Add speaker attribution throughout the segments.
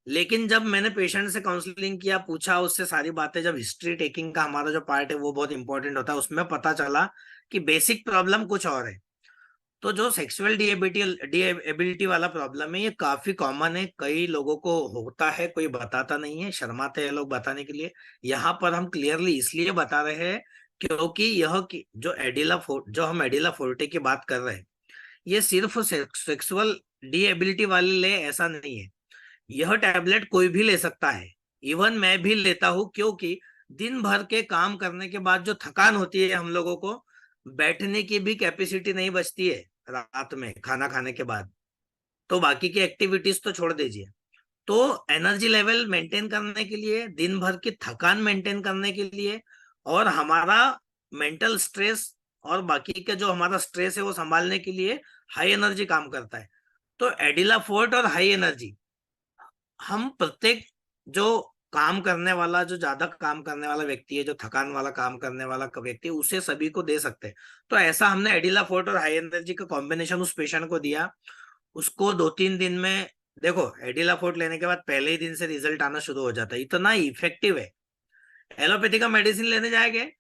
Speaker 1: लेकिन जब मैंने पेशेंट से काउंसलिंग किया, पूछा उससे सारी बातें, जब हिस्ट्री टेकिंग का हमारा जो पार्ट है वो बहुत इंपॉर्टेंट होता है, उसमें पता चला कि बेसिक प्रॉब्लम कुछ और है। तो जो सेक्सुअल डिएबिलिटी वाला प्रॉब्लम है, ये काफी कॉमन है, कई लोगों को होता है, कोई बताता नहीं है, शर्माते हैं लोग बताने के लिए। यहाँ पर हम क्लियरली इसलिए बता रहे हैं क्योंकि जो हम एडिला फोर्टे की बात कर रहे हैं, ये सिर्फ सेक्सुअल डिएबिलिटी वाले ले ऐसा नहीं है। यह टैबलेट कोई भी ले सकता है, इवन मैं भी लेता हूँ, क्योंकि दिन भर के काम करने के बाद जो थकान होती है हम लोगों को, बैठने की भी कैपेसिटी नहीं बचती है रात में खाना खाने के बाद, तो बाकी की एक्टिविटीज तो छोड़ दीजिए। तो एनर्जी लेवल मेंटेन करने के लिए, दिन भर की थकान मेंटेन करने के लिए, और हमारा मेंटल स्ट्रेस और बाकी का जो हमारा स्ट्रेस है वो संभालने के लिए हाई एनर्जी काम करता है। तो एडिला फोर्ट और हाई एनर्जी हम प्रत्येक जो काम करने वाला, जो ज्यादा काम करने वाला व्यक्ति है, जो थकान वाला काम करने वाला व्यक्ति है, उसे सभी को दे सकते हैं। तो ऐसा हमने एडिला फोर्ट और हाई एनर्जी का कॉम्बिनेशन उस पेशेंट को दिया। उसको 2-3 दिन में, देखो एडिला फोर्ट लेने के बाद पहले ही दिन से रिजल्ट आना शुरू हो जाता है, इतना इफेक्टिव है। एलोपैथी का मेडिसिन लेने जाएंगे,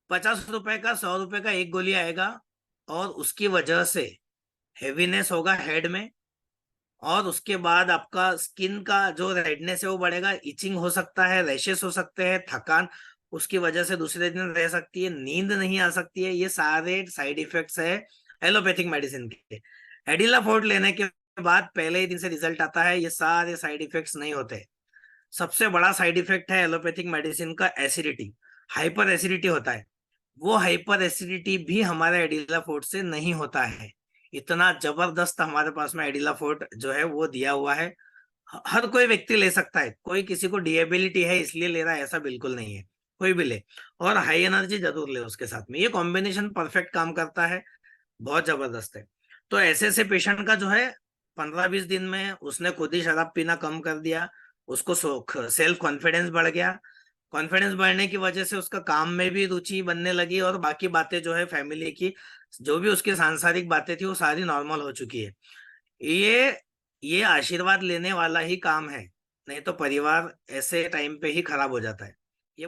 Speaker 1: 50 रुपए का, 100 रुपए का एक गोली आएगा, और उसकी वजह से हेवीनेस होगा हेड में, और उसके बाद आपका स्किन का जो रेडनेस है वो बढ़ेगा, इचिंग हो सकता है, रैशेस हो सकते हैं, थकान उसकी वजह से दूसरे दिन रह सकती है, नींद नहीं आ सकती है। ये सारे साइड इफेक्ट्स है एलोपैथिक मेडिसिन के। एडिला फोर्ट लेने के बाद पहले ही दिन से रिजल्ट आता है, ये सारे साइड इफेक्ट्स नहीं होते। सबसे बड़ा साइड इफेक्ट है एलोपैथिक मेडिसिन का एसिडिटी, हाइपर एसिडिटी होता है। वो हाइपर एसिडिटी भी हमारे एडिला फोर्ट से नहीं होता है। इतना जबरदस्त हमारे पास में एडिला फोर्ट जो है वो दिया हुआ है। हर कोई व्यक्ति ले सकता है, कोई किसी को डिएबिलिटी है इसलिए ले रहा है ऐसा बिल्कुल नहीं है, कोई भी ले। और हाई एनर्जी जरूर ले उसके साथ में, ये कॉम्बिनेशन परफेक्ट काम करता है, बहुत जबरदस्त है। तो ऐसे ऐसे पेशेंट का जो है 15-20 दिन में उसने खुद ही शराब पीना कम कर दिया, उसको सेल्फ कॉन्फिडेंस बढ़ गया। कॉन्फिडेंस बढ़ने की वजह से उसका काम में भी रुचि बनने लगी, और बाकी बातें जो है फैमिली की, जो भी उसकी सांसारिक बातें थी वो सारी नॉर्मल हो चुकी है। ये ये आशीर्वाद लेने वाला ही काम है, नहीं तो परिवार ऐसे टाइम पे ही खराब हो जाता है। ये